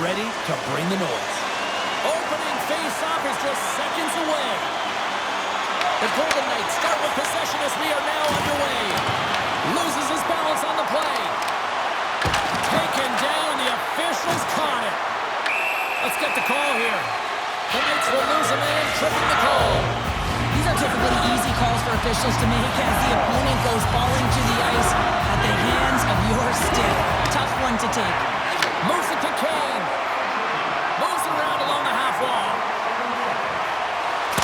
ready to bring the noise. Opening face-off is just seconds away. The Golden Knights start with possession as we are now underway. Loses his balance on the play. Taken down, the officials caught it. Let's get the call here. The Knights will lose a man, tripping the call. These are typically easy calls for officials to make as the opponent goes falling to the ice at the hands of your stick. Tough one to take. Moves it to Kane. Moves it around along the half wall.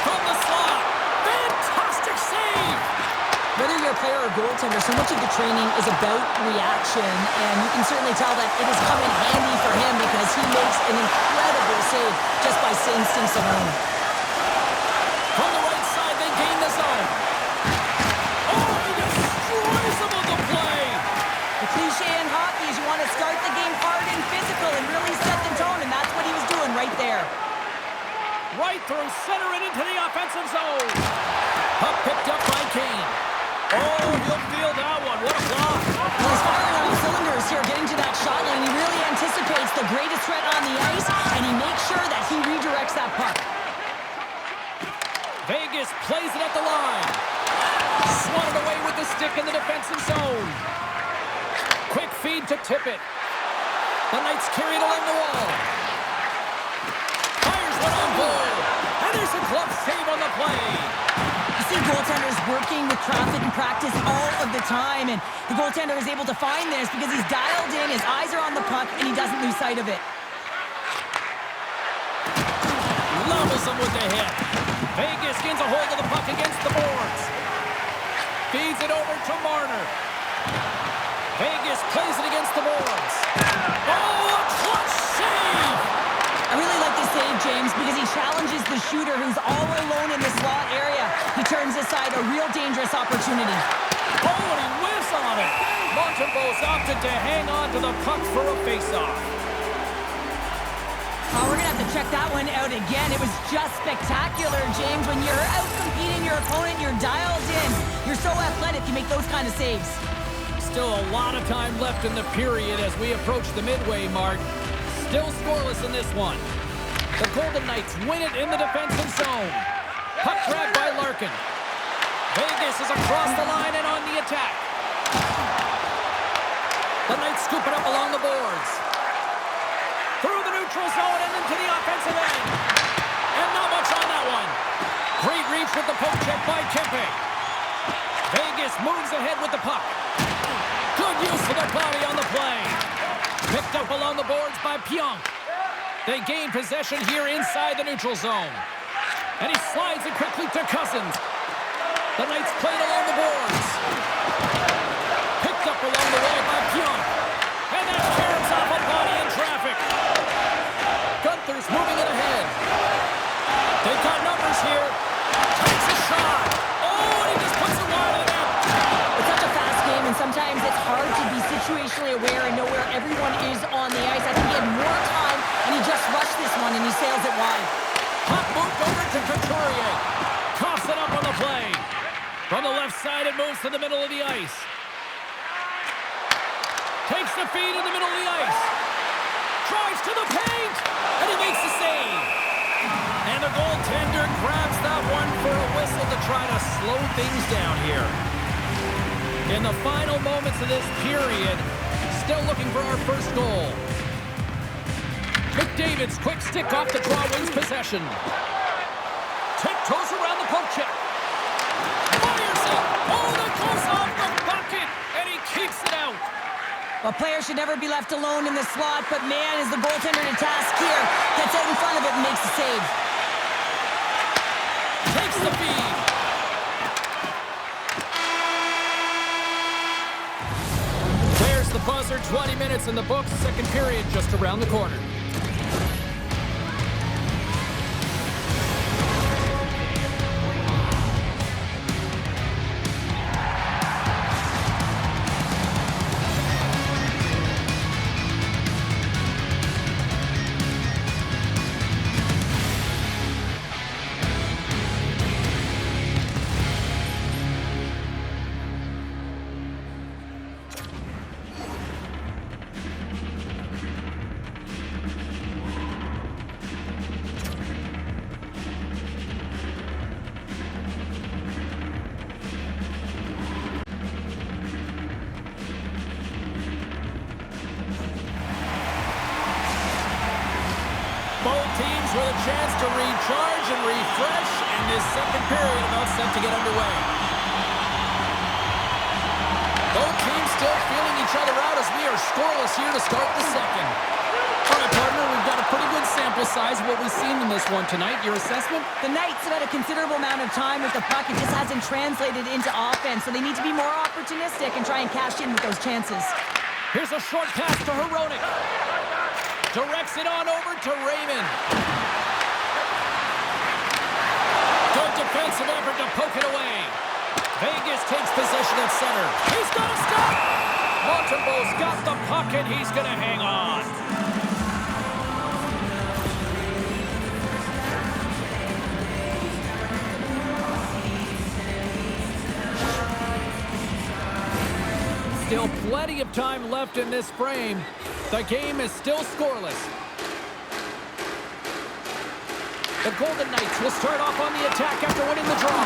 From the slot. Fantastic save. Whether you're a player or goaltender, so much of the training is about reaction, and you can certainly tell that it has come in handy for him because he makes an incredible save just by instincts alone. From the right side, they gain the zone. Oh, he destroys him on the play. The cliche in hockey is you want to start the game hard and physical and really set the tone, and that's what he was doing right there. Right through center and into the offensive zone. Puck picked up by Kane. Oh, he'll feel that one. What a block. Well, he's firing on all cylinders here, getting to that shot lane. He really anticipates the greatest threat on the ice, and he makes sure that he redirects that puck. Vegas plays it at the line. Swatted away with the stick in the defensive zone. Quick feed to Tippett. The Knights carry it along the wall. Fires one on goal. And there's a glove save on the play. You see goaltenders working with traffic and practice all of the time, and the goaltender is able to find this because he's dialed in, his eyes are on the puck, and he doesn't lose sight of it. Levels him with the hit. Vegas gains a hold of the puck against the boards. Feeds it over to Marner. Vegas plays it against the boards. Oh, a clutch save! I really like this save, James, because he challenges the shooter who's all alone in the slot area. He turns aside a real dangerous opportunity. Oh, and he whiffs on it. Montembeault's opted to hang on to the puck for a face-off. Oh, we're going to have to check that one out again. It was just spectacular, James. When you're out-competing your opponent, you're dialed in. You're so athletic, you make those kind of saves. Still a lot of time left in the period as we approach the midway mark. Still scoreless in this one. The Golden Knights win it in the defensive zone. Puck grabbed by Larkin. Vegas is across the line and on the attack. The Knights scoop it up along the boards. Through the neutral zone and into the offensive end. And not much on that one. Great reach with the poke check by Kempe. Vegas moves ahead with the puck. Good use of their body on the play. Picked up along the boards by Pionk. They gain possession here inside the neutral zone. And he slides it quickly to Cousins. The Knights play it along the boards. Picked up along the wall by Pionk. And that caroms off a body in traffic. Gunther's moving it ahead. They've got numbers here. Takes a shot. Oh, and he just puts it wide of the net. It's such a fast game, and sometimes it's hard to be situationally aware and know where everyone is on the ice. I think he had more time, and he just rushed this one, and he sails it wide. Puck moved over to Couturier. Coughs it up on the play. From the left side, it moves to the middle of the ice. Takes the feed in the middle of the ice. Drives to the paint, and he makes the save. And the goaltender grabs that one for a whistle to try to slow things down here. In the final moments of this period, still looking for our first goal. McDavid's quick stick off the draw wins possession. Tiptoes around the poke check. Fires it. Oh, that goes off the bucket, and he keeps it out. A player should never be left alone in the slot, but man, is the goaltender to task here. Gets out in front of it and makes the save. Takes the feed. There's the buzzer. 20 minutes in the books. Second period just around the corner. with a chance to recharge and refresh, and this second period about set to get underway. Both teams still feeling each other out as we are scoreless here to start the second. All right, partner, we've got a pretty good sample size of what we've seen in this one tonight. Your assessment? The Knights have had a considerable amount of time with the puck. It just hasn't translated into offense, so they need to be more opportunistic and try and cash in with those chances. Here's a short pass to Hronek. Directs it on over to Raymond. Good defensive effort to poke it away. Vegas takes possession at center. He's got to stop. Montembeau's got the puck, and he's going to hang on. Still plenty of time left in this frame. The game is still scoreless. The Golden Knights will start off on the attack after winning the draw.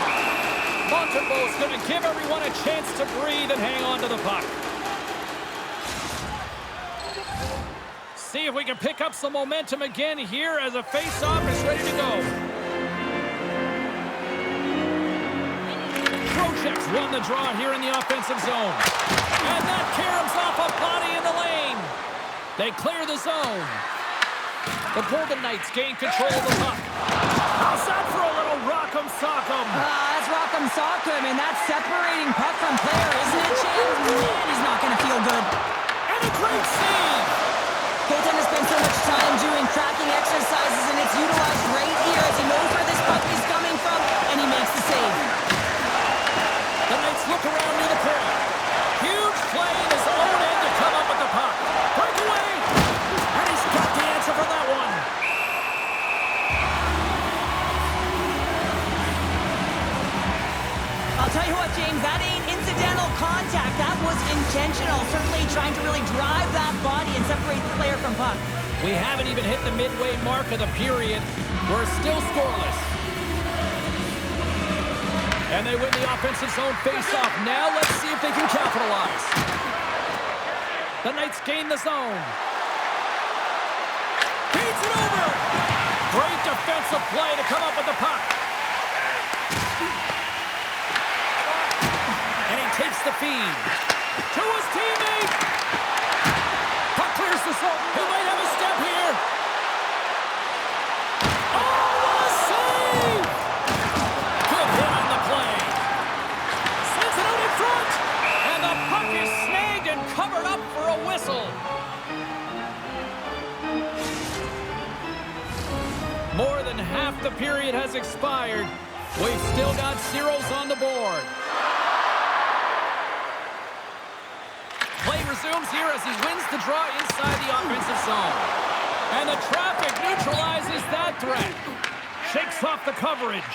Montembeau's going to give everyone a chance to breathe and hang on to the puck. See if we can pick up some momentum again here as a face-off is ready to go. Trocheck's won the draw here in the offensive zone. And that caroms off a body in the lane. They clear the zone. The Golden Knights gain control of the puck. How's that for a little rock'em sock'em? That's rock'em sock'em, and that's separating puck from player, isn't it, James? Man, he's not going to feel good. And a great save. Goaltender spends so much time doing tracking exercises, and it's utilized right here as he knows where this puck is coming from, and he makes the save. The Knights look around near the point. Huge play in his own end to come up with the puck. Breakaway! And he's got the answer for that one. I'll tell you what, James, that ain't incidental contact. That was intentional, certainly trying to really drive that body and separate the player from puck. We haven't even hit the midway mark of the period. We're still scoreless. And they win the offensive zone face-off. Now let's see if they can capitalize. The Knights gain the zone. Feeds it over. Great defensive play to come up with the puck. And he takes the feed. To his teammate. Puck clears the zone. He might have a step here. Oh, what a save! Good hit on the play. Sends it out in front. And the puck is snagged and covered up for a whistle. More than half the period has expired. We've still got zeros on the board. Play resumes here as he wins the draw inside the offensive zone. And the traffic neutralizes that threat. Shakes off the coverage.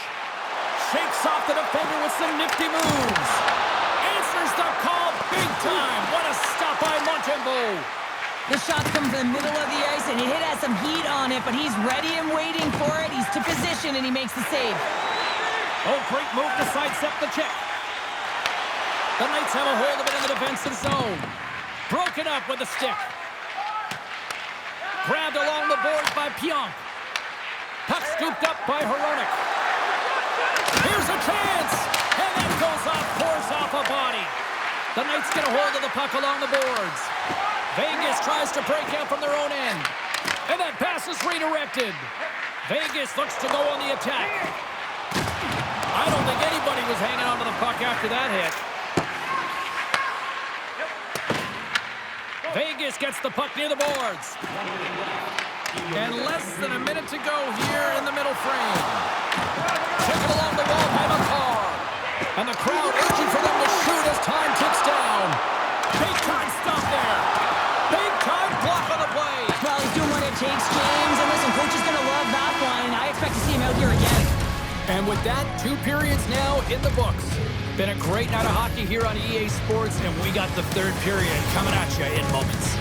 Shakes off the defender with some nifty moves. Answers the call big time. What a stop by Montembeau. The shot comes in the middle of the ice, and it has some heat on it, but he's ready and waiting for it. He's to position, and he makes the save. Oh, great move to sidestep the check. The Knights have a hold of it in the defensive zone. Broken up with the stick. Grabbed along the boards by Pionk. Puck scooped up by Hronek. Here's a chance. And that goes off, pours off a body. The Knights get a hold of the puck along the boards. Vegas tries to break out from their own end. And that pass is redirected. Vegas looks to go on the attack. I don't think anybody was hanging on to the puck after that hit. Vegas gets the puck near the boards. And less than a minute to go here in the middle frame. Taken along the wall by McCarr. And the crowd urging for them to shoot as time ticks down. Big time stop there. Big time block on the play. Well, he's doing what it takes, James. And listen, coach is going to love that one, and I expect to see him out here again. And with that, 2 periods now in the books. Been a great night of hockey here on EA Sports, and we got the 3rd period coming at you in moments.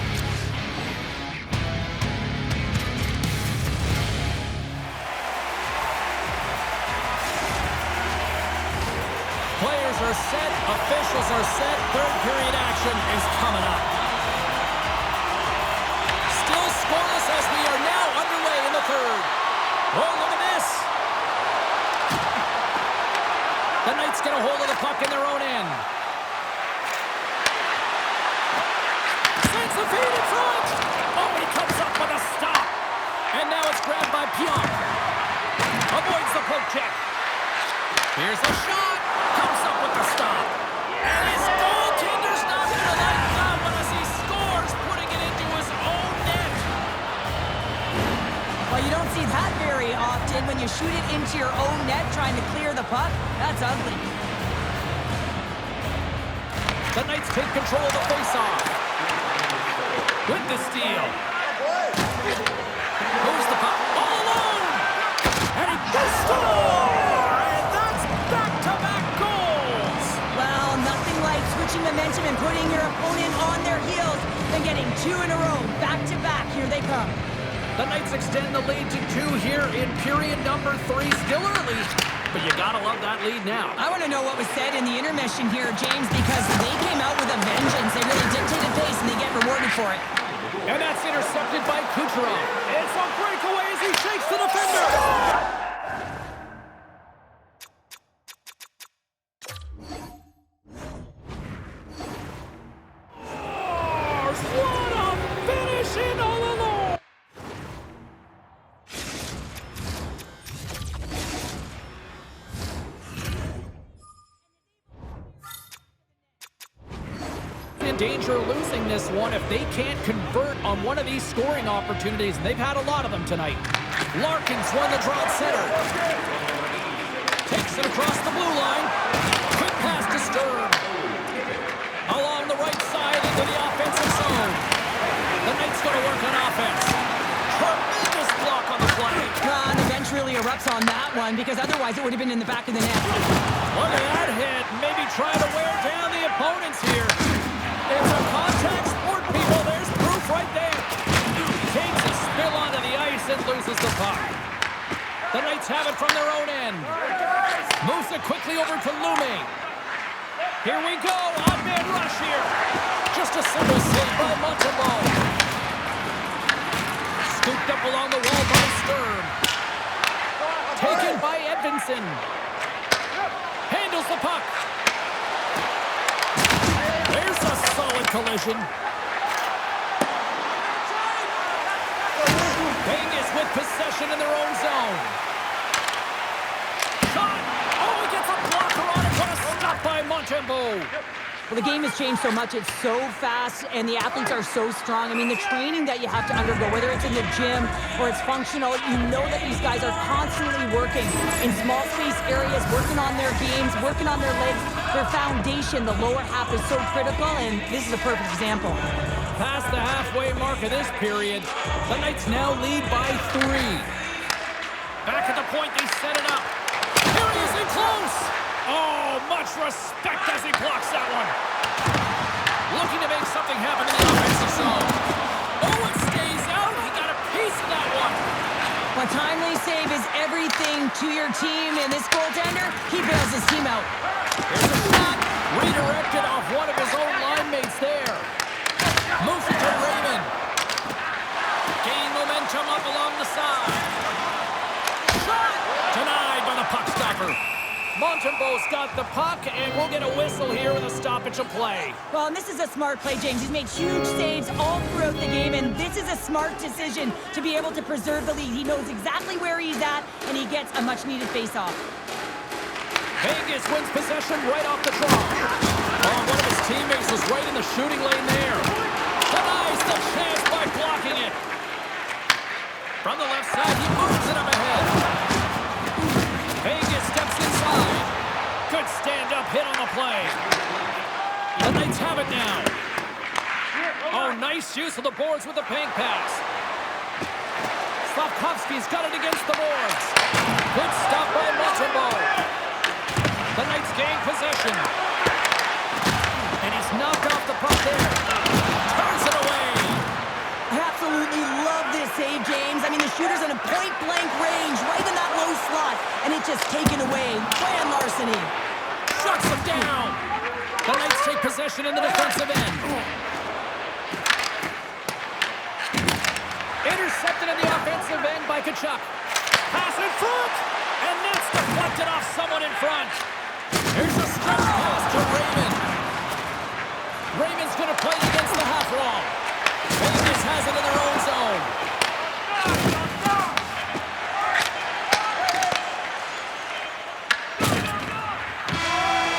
Players are set, officials are set, 3rd period action is coming up. Still scoreless as we are now underway in the 3rd. puck in their own end. Sends the feed in front. Oh, he comes up with a stop. And now it's grabbed by Pionk. Avoids the poke check. Here's a shot. Comes up with the stop. And his goaltender's not going to let it go, but as he scores, putting it into his own net. Well, you don't see that very often when you shoot it into your own net trying to clear the puck. That's ugly. The Knights take control of the faceoff. With the steal. Moves the puck all alone. And he does score! And that's back-to-back goals. Well, nothing like switching momentum and putting your opponent on their heels than getting two in a row. Back-to-back. Here they come. The Knights extend the lead to 2 here in period number 3. Still early, but you gotta love that lead now. I want to know what was said in the intermission here, James, because they came out with a vengeance. They really dictated pace, and they get rewarded for it. And that's intercepted by Kucherov. It's a breakaway as he shakes the defender. What a finish in all alone! In danger of losing this one if they can't convert on one of these scoring opportunities. They've had a lot of them tonight. Larkin's won the draw at center. Takes it across the blue line. Quick pass to Stern. Along the right side into the offensive zone. The Knights going to work on offense. Tremendous block on the play. The bench really erupts on that one because otherwise it would have been in the back of the net. Look at that hit. Maybe try to wear down the opponents here. It's a contact sport, people. There's proof right there. Takes a spill onto the ice and loses the puck. The Knights have it from their own end. Moves it quickly over to Lume. Here we go. Odd-man rush here. Just a simple save by Montembeault. Scooped up along the wall by Stern. Taken by Edvinsson. Handles the puck. There's a solid collision. Vegas with possession in their own zone. Shot! Oh, he gets a blocker on it. What a stop by Montembeault. Well, the game has changed so much. It's so fast, and the athletes are so strong. I mean, the training that you have to undergo, whether it's in the gym or it's functional, you know that these guys are constantly working in small space areas, working on their games, working on their legs. Their foundation, the lower half, is so critical, and this is a perfect example. Past the halfway mark of this period, the Knights now lead by 3. Back at the point, they set it up. Here he is in close. Oh, much respect as he blocks that one. Looking to make something happen in the offensive zone. Oh, it stays out. He got a piece of that one. When timely save is everything to your team, and this goaltender, he bails his team out. Here's a shot. Redirected off one of his own line mates there. Moves it to Raymond. Gain momentum up along the side. Shot! Denied by the puck stopper. Montembeault's got the puck, and we'll get a whistle here with a stoppage of play. Well, and this is a smart play, James. He's made huge saves all throughout the game, and this is a smart decision to be able to preserve the lead. He knows exactly where he's at, and he gets a much-needed face-off. Vegas wins possession right off the draw. Oh, one of his teammates was right in the shooting lane there. Denies the chance by blocking it. From the left side, he moves it up ahead. Vegas steps inside. Good stand-up hit on the play. The Knights have it now. Oh, nice use of the boards with the pink pass. Slavkovsky's got it against the boards. Good stop by Montembeault. The Knights gain possession. And he's knocked off the puck there. Turns it away. I absolutely love this save, James. I mean, the shooter's in a point-blank range, right in that low slot, and it's just taken away. Grand larceny. Shuts him down. The Knights take possession in the defensive end. Intercepted in the offensive end by Tkachuk. Pass in front, and that's deflected off someone in front. Here's a stretch pass. Raymond. Raymond's going to play it against the half wall. Vegas has it in their own zone.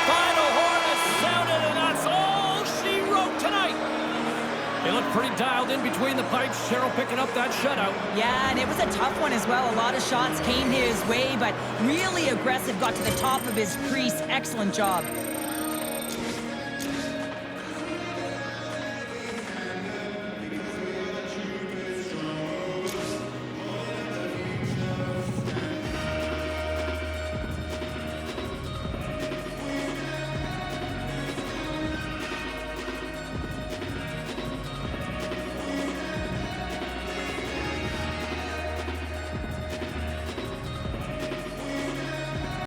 Final horn has sounded, and that's all she wrote tonight. They look pretty dialed in between the pipes. Cheryl picking up that shutout. Yeah, and it was a tough one as well. A lot of shots came his way, but really aggressive, got to the top of his crease. Excellent job.